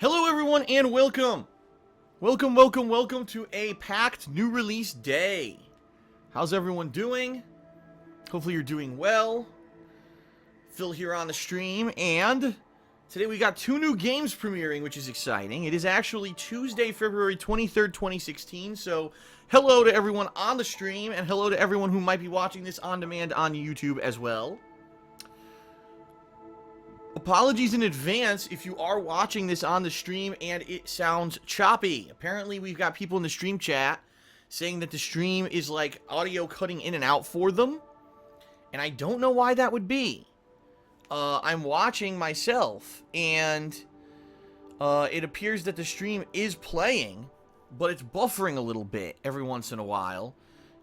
Hello everyone and welcome! Welcome to a packed new release day. How's everyone doing? Hopefully you're doing well. Phil here on the stream, and today we got two new games premiering, which is exciting. It is actually Tuesday, February 23rd, 2016, so hello to everyone on the stream, and hello to everyone who might be watching this on demand on YouTube as well. Apologies in advance if you are watching this on the stream and it sounds choppy. Apparently we've got people in the stream chat saying that the stream is like audio cutting in and out for them, and I don't know why that would be. I'm watching myself, and it appears that the stream is playing, but it's buffering a little bit every once in a while,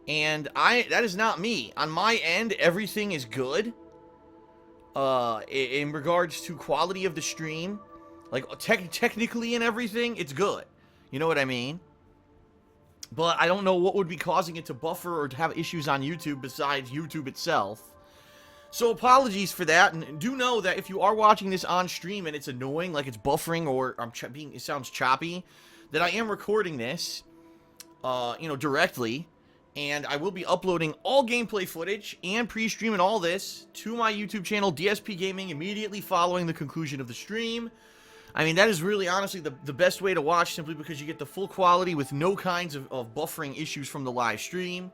and that is not me. On my end, everything is good. In regards to quality of the stream, like technically and everything, it's good. You know what I mean? But I don't know what would be causing it to buffer or to have issues on YouTube besides YouTube itself. So apologies for that, and do know that if you are watching this on stream and it's annoying, like it's buffering or it sounds choppy, that I am recording this, directly. And I will be uploading all gameplay footage and pre-streaming all this to my YouTube channel, DSPGaming, immediately following the conclusion of the stream. I mean, that is really, honestly, the best way to watch, simply because you get the full quality with no kinds of buffering issues from the live stream.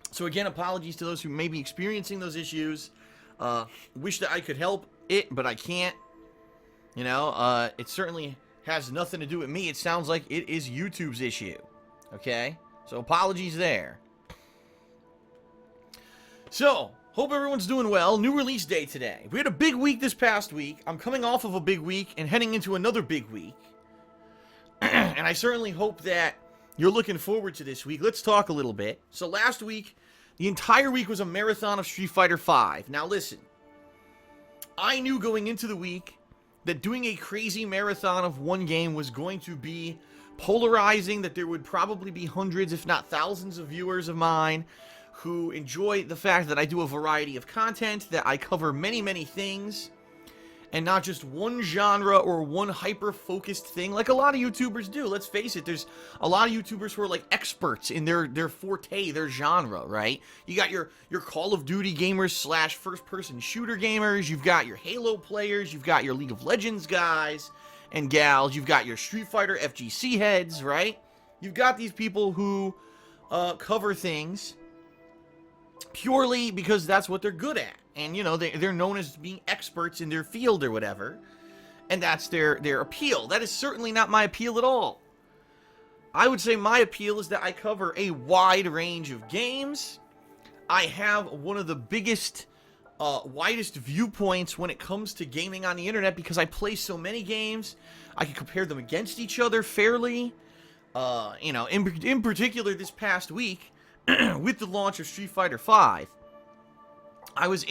So again, apologies to those who may be experiencing those issues. Wish that I could help it, but I can't. You know, it certainly has nothing to do with me. It sounds like it is YouTube's issue. Okay? So apologies there. So, hope everyone's doing well. New release day today. We had a big week this past week. I'm coming off of a big week and heading into another big week. And I certainly hope that you're looking forward to this week. Let's talk a little bit. So last week, the entire week was a marathon of Street Fighter V. Now listen, I knew going into the week that doing a crazy marathon of one game was going to be polarizing, that there would probably be hundreds, if not thousands, of viewers of mine who enjoy the fact that I do a variety of content, that I cover many, many things, and not just one genre or one hyper-focused thing like a lot of YouTubers do. Let's face it, there's a lot of YouTubers who are like experts in their forte, their genre, right? You got your Call of Duty gamers / first-person shooter gamers, you've got your Halo players, you've got your League of Legends guys and gals, you've got your Street Fighter FGC heads, right? You've got these people who cover things purely because that's what they're good at. And, you know, they're known as being experts in their field or whatever. And that's their appeal. That is certainly not my appeal at all. I would say my appeal is that I cover a wide range of games. I have one of the biggest widest viewpoints when it comes to gaming on the internet because I play so many games. I can compare them against each other fairly. In particular this past week, with the launch of Street Fighter V, I was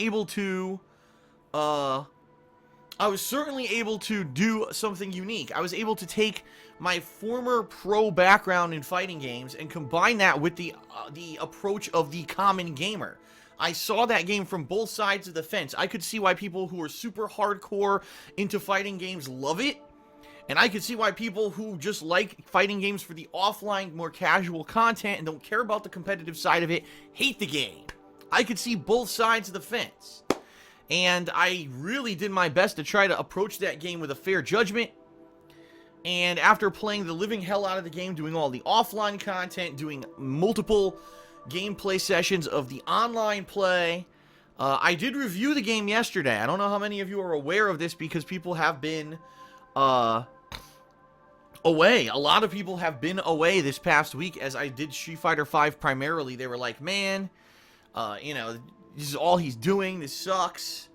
certainly able to do something unique. I was able to take my former pro background in fighting games and combine that with the approach of the common gamer. I saw that game from both sides of the fence. I could see why people who are super hardcore into fighting games love it, and I could see why people who just like fighting games for the offline, more casual content and don't care about the competitive side of it hate the game. I could see both sides of the fence, and I really did my best to try to approach that game with a fair judgment. And after playing the living hell out of the game, doing all the offline content, doing multiple gameplay sessions of the online play, I did review the game yesterday. I don't know how many of you are aware of this because people have been away. A lot of people have been away this past week as I did Street Fighter V primarily. They were like, man, this is all he's doing. This sucks.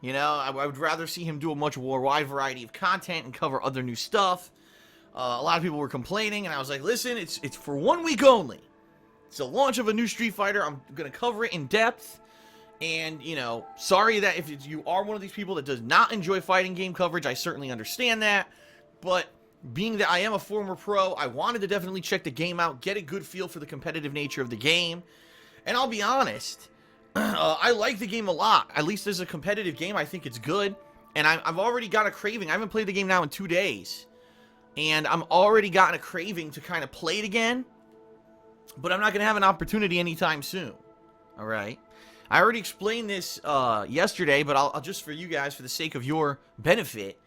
You know, I would rather see him do a much more wide variety of content and cover other new stuff. A lot of people were complaining, and I was like, listen, it's for 1 week only. It's the launch of a new Street Fighter. I'm going to cover it in depth. And, sorry that if you are one of these people that does not enjoy fighting game coverage, I certainly understand that. But being that I am a former pro, I wanted to definitely check the game out, get a good feel for the competitive nature of the game. And I'll be honest, I like the game a lot. At least as a competitive game, I think it's good. And I've already got a craving. I haven't played the game now in 2 days. And I'm already gotten a craving to kind of play it again. But I'm not going to have an opportunity anytime soon. Alright? I already explained this yesterday, but I'll just for you guys, for the sake of your benefit,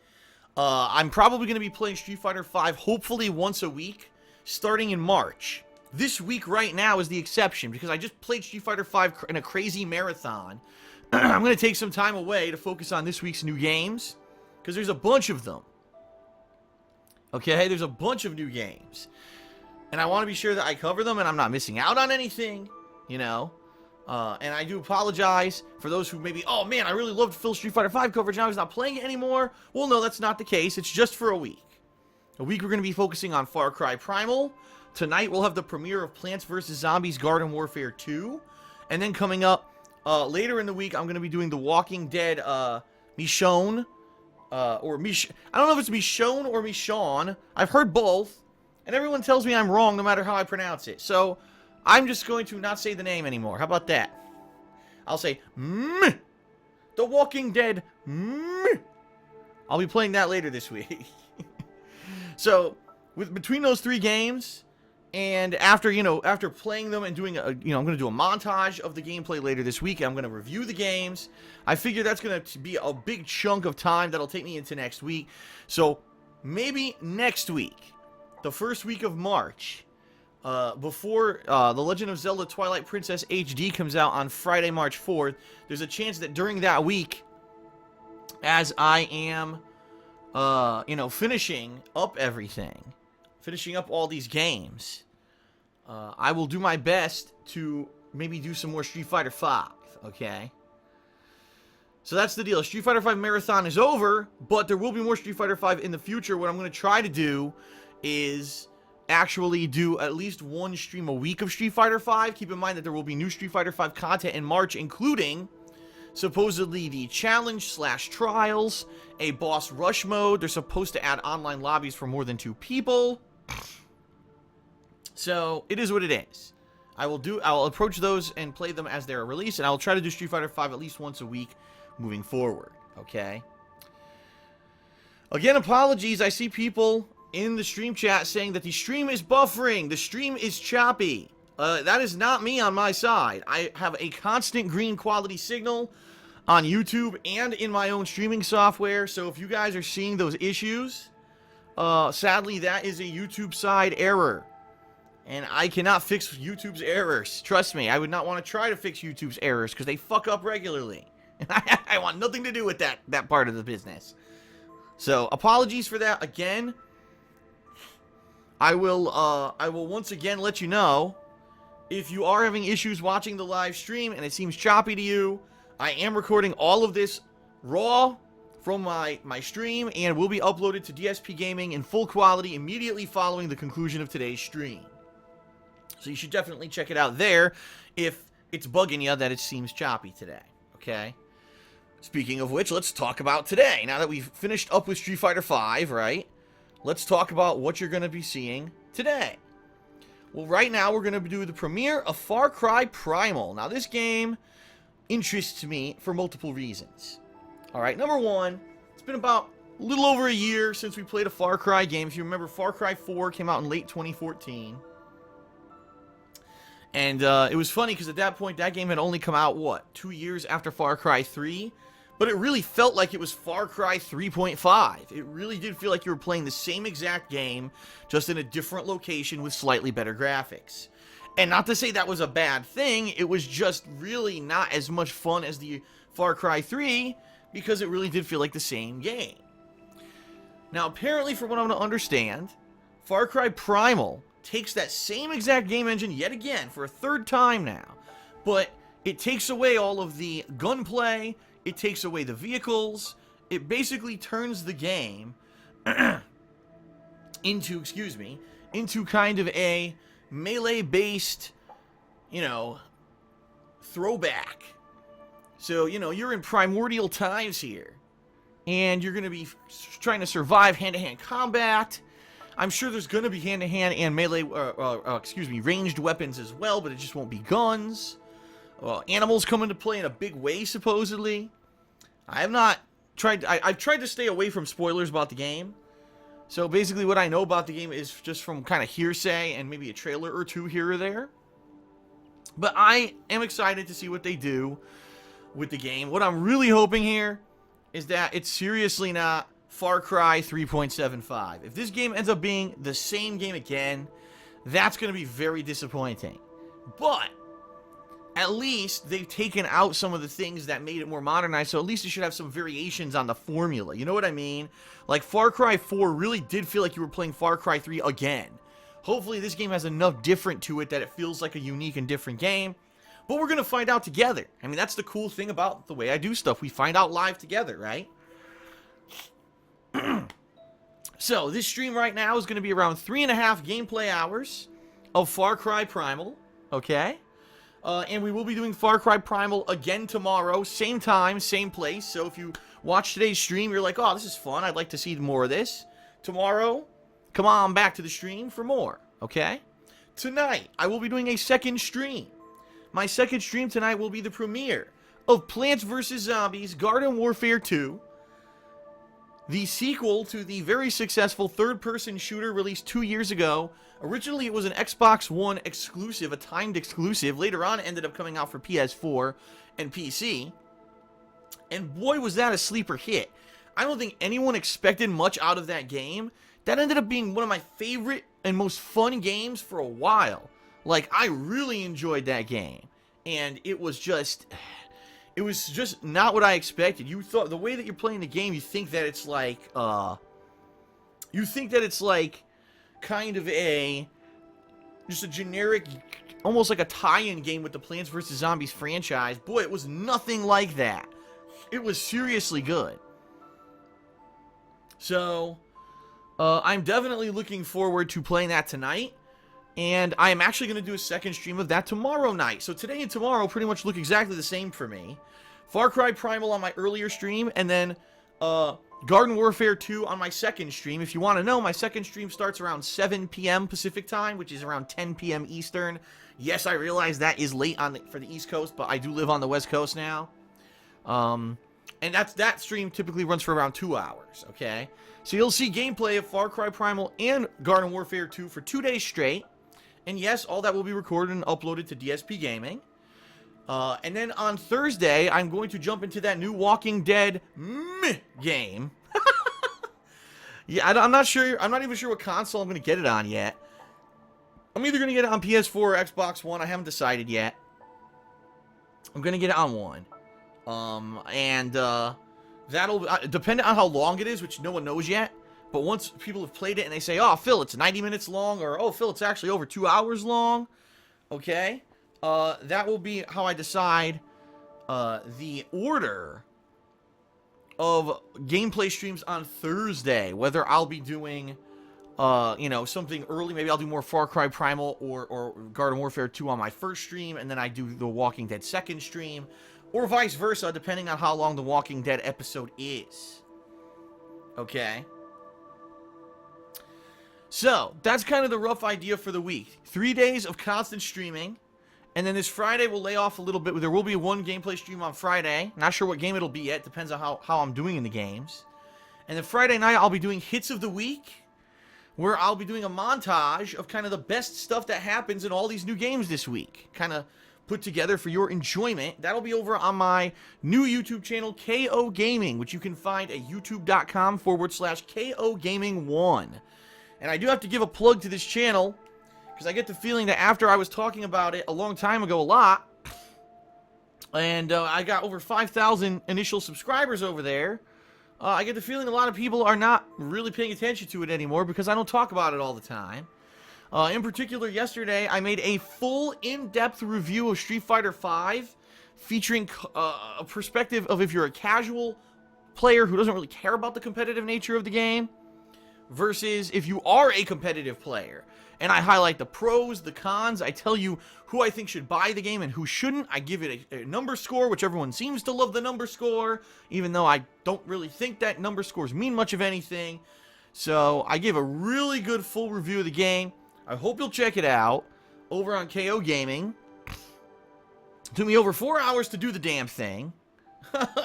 I'm probably going to be playing Street Fighter V hopefully once a week, starting in March. This week right now is the exception, because I just played Street Fighter V in a crazy marathon. I'm going to take some time away to focus on this week's new games, because there's a bunch of them. Okay, there's a bunch of new games. And I want to be sure that I cover them and I'm not missing out on anything, you know. And I do apologize for those who maybe, oh man, I really loved Phil Street Fighter V coverage, now he's not playing it anymore. Well, no, that's not the case. It's just for a week. A week we're going to be focusing on Far Cry Primal. Tonight we'll have the premiere of Plants vs. Zombies Garden Warfare 2. And then coming up later in the week, I'm going to be doing The Walking Dead Michonne. I don't know if it's Michonne or Michonne. I've heard both. And everyone tells me I'm wrong no matter how I pronounce it. So I'm just going to not say the name anymore. How about that? I'll say, The Walking Dead, I'll be playing that later this week. So, between those 3 games, and after playing them and doing, I'm going to do a montage of the gameplay later this week, I'm going to review the games. I figure that's going to be a big chunk of time that'll take me into next week. So, maybe next week, the first week of March, before The Legend of Zelda Twilight Princess HD comes out on Friday, March 4th, there's a chance that during that week, as I am, finishing up everything, finishing up all these games, I will do my best to maybe do some more Street Fighter V, okay? So that's the deal. Street Fighter V Marathon is over, but there will be more Street Fighter V in the future. What I'm going to try to do is actually do at least one stream a week of Street Fighter V. Keep in mind that there will be new Street Fighter V content in March, including supposedly the challenge/trials, a boss rush mode. They're supposed to add online lobbies for more than 2 people. So it is what it is. I'll approach those and play them as they're released, and I'll try to do Street Fighter V at least once a week moving forward. Okay. Again, apologies. I see people in the stream chat saying that the stream is buffering, the stream is choppy. That is not me on my side. I have a constant green quality signal on YouTube and in my own streaming software, so if you guys are seeing those issues, sadly that is a YouTube side error. And I cannot fix YouTube's errors. Trust me, I would not want to try to fix YouTube's errors because they fuck up regularly. And I want nothing to do with that part of the business. So, apologies for that again. I will once again let you know, if you are having issues watching the live stream and it seems choppy to you, I am recording all of this raw from my stream and will be uploaded to DSPGaming in full quality immediately following the conclusion of today's stream. So you should definitely check it out there if it's bugging you that it seems choppy today, okay? Speaking of which, let's talk about today. Now that we've finished up with Street Fighter V, right? Let's talk about what you're going to be seeing today. Well, right now we're going to do the premiere of Far Cry Primal. Now, this game interests me for multiple reasons. Alright, number one, it's been about a little over a year since we played a Far Cry game. If you remember, Far Cry 4 came out in late 2014. And it was funny because at that point, that game had only come out, 2 years after Far Cry 3? But it really felt like it was Far Cry 3.5. It really did feel like you were playing the same exact game, just in a different location with slightly better graphics. And not to say that was a bad thing, it was just really not as much fun as the Far Cry 3, because it really did feel like the same game. Now, apparently, from what I'm going to understand, Far Cry Primal takes that same exact game engine yet again for a third time now, but it takes away all of the gunplay, it takes away the vehicles, it basically turns the game into kind of a melee-based, throwback. So, you're in primordial times here, and you're going to be trying to survive hand-to-hand combat. I'm sure there's going to be hand-to-hand and melee, ranged weapons as well, but it just won't be guns. Animals come into play in a big way, supposedly. I have not I've tried to stay away from spoilers about the game. So basically what I know about the game is just from kind of hearsay and maybe a trailer or two here or there. But I am excited to see what they do with the game. What I'm really hoping here is that it's seriously not Far Cry 3.75. If this game ends up being the same game again, that's going to be very disappointing. But at least they've taken out some of the things that made it more modernized, so at least it should have some variations on the formula. You know what I mean? Like, Far Cry 4 really did feel like you were playing Far Cry 3 again. Hopefully this game has enough different to it that it feels like a unique and different game. But we're going to find out together. I mean, that's the cool thing about the way I do stuff. We find out live together, right? So, this stream right now is going to be around 3.5 gameplay hours of Far Cry Primal. Okay? And we will be doing Far Cry Primal again tomorrow. Same time, same place. So if you watch today's stream, you're like, oh, this is fun. I'd like to see more of this. Tomorrow, come on back to the stream for more. Okay? Tonight, I will be doing a second stream. My second stream tonight will be the premiere of Plants vs. Zombies Garden Warfare 2. The sequel to the very successful third-person shooter released 2 years ago. Originally, it was an Xbox One exclusive, a timed exclusive. Later on, it ended up coming out for PS4 and PC. And boy, was that a sleeper hit. I don't think anyone expected much out of that game. That ended up being one of my favorite and most fun games for a while. Like, I really enjoyed that game. And it was just not what I expected. You thought, the way that you're playing the game, you think that it's like, kind of just a generic, almost like a tie-in game with the Plants vs. Zombies franchise. Boy, it was nothing like that. It was seriously good. So, I'm definitely looking forward to playing that tonight. And I am actually going to do a second stream of that tomorrow night. So today and tomorrow pretty much look exactly the same for me. Far Cry Primal on my earlier stream, and then Garden Warfare 2 on my second stream. If you want to know, my second stream starts around 7 p.m. Pacific time, which is around 10 p.m. Eastern. Yes, I realize that is late for the East Coast, but I do live on the West Coast now. And that stream typically runs for around 2 hours, okay? So you'll see gameplay of Far Cry Primal and Garden Warfare 2 for 2 days straight. And yes, all that will be recorded and uploaded to DSPGaming. And then on Thursday, I'm going to jump into that new Walking Dead game. Yeah, I'm not sure. I'm not even sure what console I'm going to get it on yet. I'm either going to get it on PS4 or Xbox One. I haven't decided yet. I'm going to get it on one. That'll depend on how long it is, which no one knows yet. But once people have played it and they say, oh, Phil, it's 90 minutes long, or, oh, Phil, it's actually over 2 hours long, okay, that will be how I decide the order of gameplay streams on Thursday, whether I'll be doing, something early. Maybe I'll do more Far Cry Primal or Garden Warfare 2 on my first stream, and then I do the Walking Dead second stream, or vice versa, depending on how long the Walking Dead episode is, okay? So, that's kind of the rough idea for the week. 3 days of constant streaming. And then this Friday we'll lay off a little bit. There will be one gameplay stream on Friday. Not sure what game it'll be yet. Depends on how I'm doing in the games. And then Friday night I'll be doing Hits of the Week, where I'll be doing a montage of kind of the best stuff that happens in all these new games this week. Kind of put together for your enjoyment. That'll be over on my new YouTube channel, KO Gaming, which you can find at youtube.com/KO Gaming 1. And I do have to give a plug to this channel, because I get the feeling that after I was talking about it a long time ago a lot, and I got over 5,000 initial subscribers over there, I get the feeling a lot of people are not really paying attention to it anymore, because I don't talk about it all the time. In particular, yesterday, I made a full, in-depth review of Street Fighter V, featuring a perspective of if you're a casual player who doesn't really care about the competitive nature of the game, versus if you are a competitive player. And I highlight the pros, the cons. I tell you who I think should buy the game and who shouldn't. I give it a number score, which everyone seems to love the number score, even though I don't really think that number scores mean much of anything. So I give a really good full review of the game. I hope you'll check it out over on KO Gaming. It took me over 4 hours to do the damn thing.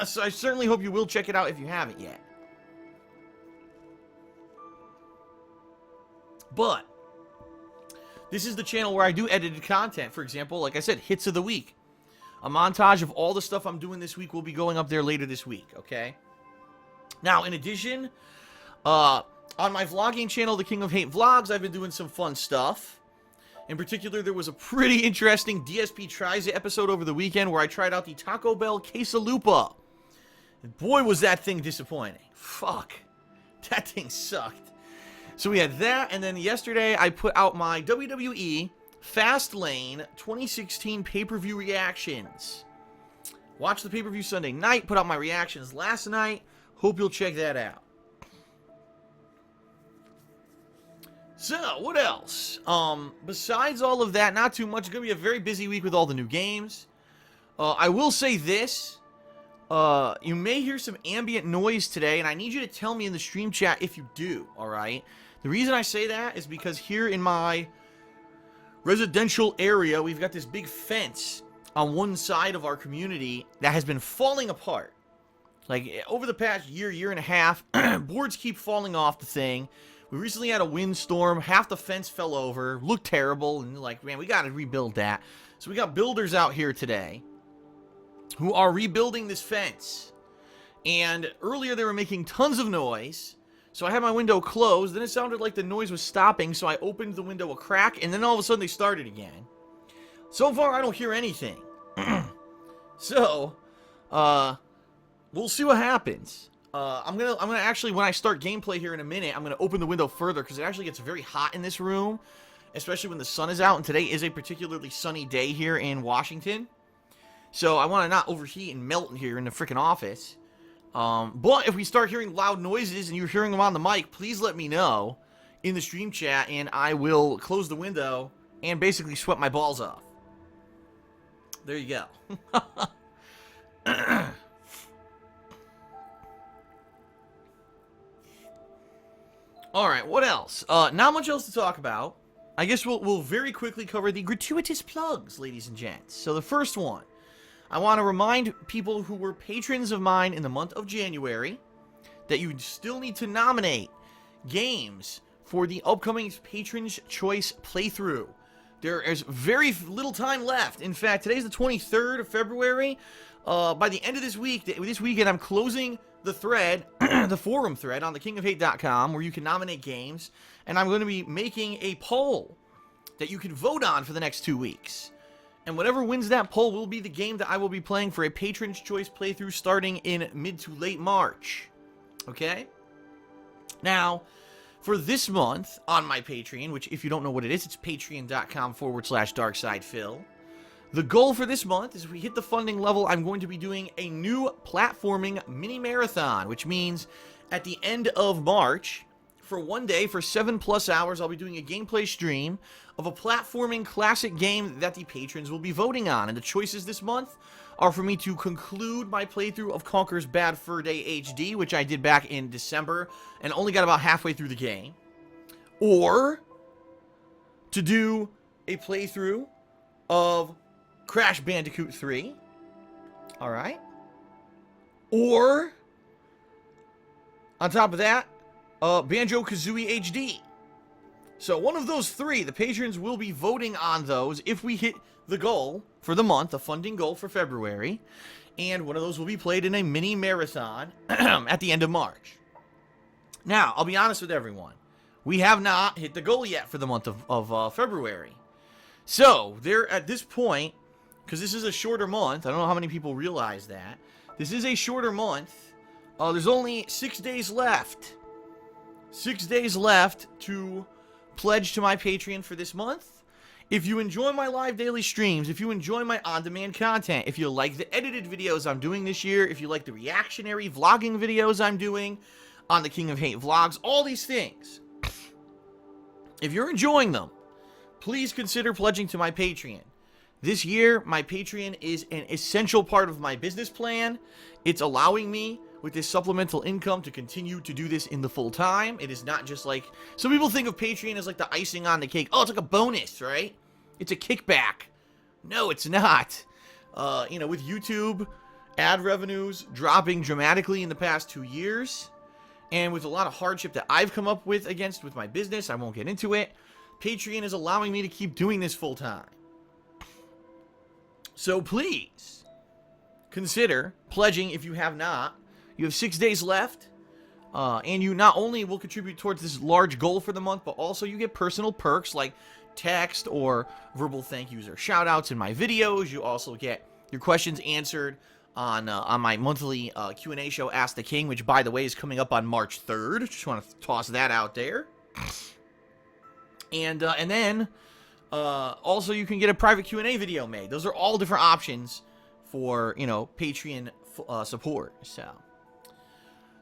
So I certainly hope you will check it out if you haven't yet. But this is the channel where I do edited content. For example, like I said, Hits of the Week. A montage of all the stuff I'm doing this week will be going up there later this week, okay? Now, in addition, on my vlogging channel, The King of Hate Vlogs, I've been doing some fun stuff. In particular, there was a pretty interesting DSP Tries It episode over the weekend where I tried out the Taco Bell Quesalupa. And boy, was that thing disappointing. Fuck. That thing sucked. So we had that, and then yesterday I put out my WWE Fastlane 2016 pay-per-view reactions. Watched the pay-per-view Sunday night, put out my reactions last night. Hope you'll check that out. So, what else? Besides all of that, not too much. It's going to be a very busy week with all the new games. I will say this. You may hear some ambient noise today, and I need you to tell me in the stream chat if you do, alright? The reason I say that is because here in my residential area, we've got this big fence on one side of our community that has been falling apart. Like, over the past year and a half, boards keep falling off the thing. We recently had a windstorm. Half the fence fell over. Looked terrible. And like, man, we got to rebuild that. So we got builders out here today who are rebuilding this fence. And earlier they were making tons of noise. So I had my window closed. Then it sounded like the noise was stopping. So I opened the window a crack. And then all of a sudden they started again. So far I don't hear anything. So, we'll see what happens. I'm gonna actually, when I start gameplay here in a minute, I'm gonna open the window further because it actually gets very hot in this room, especially when the sun is out, and today is a particularly sunny day here in Washington. So I want to not overheat and melt in here in the freaking office. But if we start hearing loud noises and you're hearing them on the mic, please let me know in the stream chat, and I will close the window and basically sweat my balls off. There you go. Alright, what else? Not much else to talk about. I guess we'll very quickly cover the gratuitous plugs, ladies and gents. So the first one, I want to remind people who were patrons of mine in the month of January that you still need to nominate games for the upcoming Patron's Choice playthrough. There is very little time left. In fact, today's the 23rd of February. By the end of this weekend, I'm closing the thread, the forum thread on thekingofhate.com where you can nominate games, and I'm going to be making a poll that you can vote on for the next 2 weeks. And whatever wins that poll will be the game that I will be playing for a Patron's Choice playthrough starting in mid to late March. Okay? Now, for this month on my Patreon, which if you don't know what it is, it's patreon.com/darksidephil. The goal for this month is if we hit the funding level, I'm going to be doing a new platforming mini marathon, which means at the end of March, for one day, for 7+ hours, I'll be doing a gameplay stream of a platforming classic game that the patrons will be voting on. And the choices this month are for me to conclude my playthrough of Conker's Bad Fur Day HD, which I did back in December and only got about halfway through the game, or to do a playthrough of Crash Bandicoot 3, alright, or, on top of that, Banjo-Kazooie HD. So one of those three, the patrons will be voting on those if we hit the goal for the month, the funding goal for February, and one of those will be played in a mini marathon at the end of March. Now, I'll be honest with everyone, we have not hit the goal yet for the month of February. So, there at this point, because this is a shorter month, I don't know how many people realize that. This is a shorter month. There's only 6 days left. 6 days left to pledge to my Patreon for this month. If you enjoy my live daily streams, if you enjoy my on-demand content, if you like the edited videos I'm doing this year, if you like the reactionary vlogging videos I'm doing on the King of Hate vlogs, all these things, if you're enjoying them, please consider pledging to my Patreon. This year, my Patreon is an essential part of my business plan. It's allowing me, with this supplemental income, to continue to do this in the full time. It is not just like, some people think of Patreon as like the icing on the cake. Oh, it's like a bonus, right? It's a kickback. No, it's not. With YouTube ad revenues dropping dramatically in the past 2 years, and with a lot of hardship that I've come up with with my business, I won't get into it, Patreon is allowing me to keep doing this full time. So please consider pledging if you have not. You have 6 days left, and you not only will contribute towards this large goal for the month, but also you get personal perks like text or verbal thank yous or shout outs in my videos. You also get your questions answered on my monthly Q&A show, Ask the King, which, by the way, is coming up on March 3rd. Just want to toss that out there. And then also you can get a private Q&A video made. Those are all different options for, Patreon support.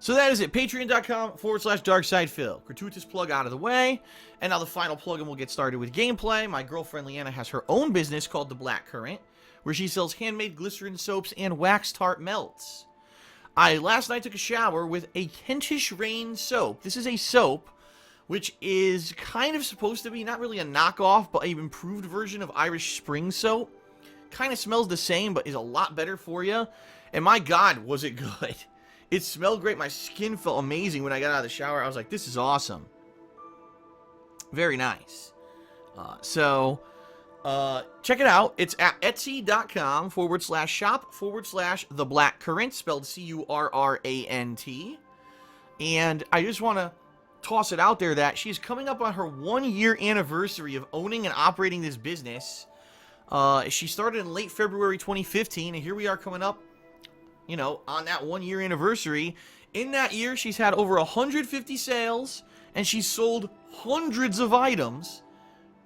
So that is it. Patreon.com/DarkSidePhil. Gratuitous plug out of the way. And now the final plug, and we'll get started with gameplay. My girlfriend Leanna has her own business called The Black Currant, where she sells handmade glycerin soaps and wax tart melts. I last night took a shower with a Kentish Rain soap. This is a soap which is kind of supposed to be not really a knockoff, but an improved version of Irish Spring soap. Kind of smells the same, but is a lot better for you. And my God, was it good. It smelled great. My skin felt amazing when I got out of the shower. I was like, this is awesome. Very nice. Check it out. It's at etsy.com/shop/The Black Currant, spelled CURRANT. And I just want to toss it out there that she's coming up on her 1-year anniversary of owning and operating this business. She started in late February 2015, and here we are coming up, on that 1-year anniversary. In that year, she's had over 150 sales, and she's sold hundreds of items.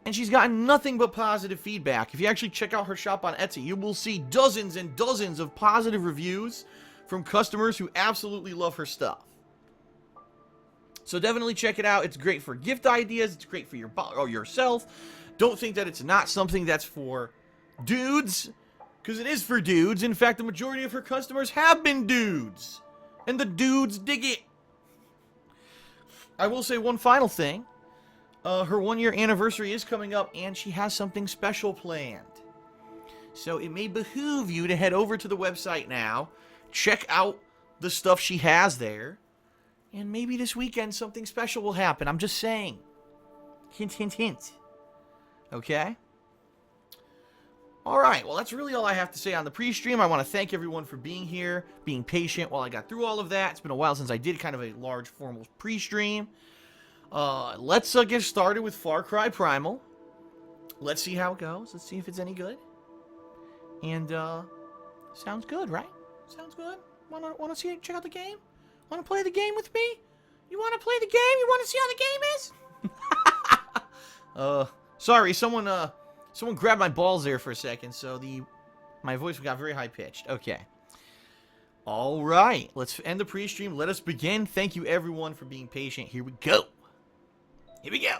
And she's gotten nothing but positive feedback. If you actually check out her shop on Etsy, you will see dozens and dozens of positive reviews from customers who absolutely love her stuff. So definitely check it out. It's great for gift ideas. It's great for yourself. Don't think that it's not something that's for dudes, because it is for dudes. In fact, the majority of her customers have been dudes, and the dudes dig it. I will say one final thing. Her 1-year anniversary is coming up, and she has something special planned. So it may behoove you to head over to the website now, check out the stuff she has there, and maybe this weekend something special will happen. I'm just saying. Hint, hint, hint. Okay? Alright, well, that's really all I have to say on the pre-stream. I want to thank everyone for being here, being patient while I got through all of that. It's been a while since I did kind of a large formal pre-stream. Let's get started with Far Cry Primal. Let's see how it goes. Let's see if it's any good. And, sounds good, right? Sounds good? Wanna see it? Check out the game? Wanna play the game with me? You wanna play the game? You wanna see how the game is? Sorry, someone grabbed my balls there for a second, so my voice got very high-pitched. Okay. Alright, let's end the pre-stream. Let us begin. Thank you, everyone, for being patient. Here we go. Here we go.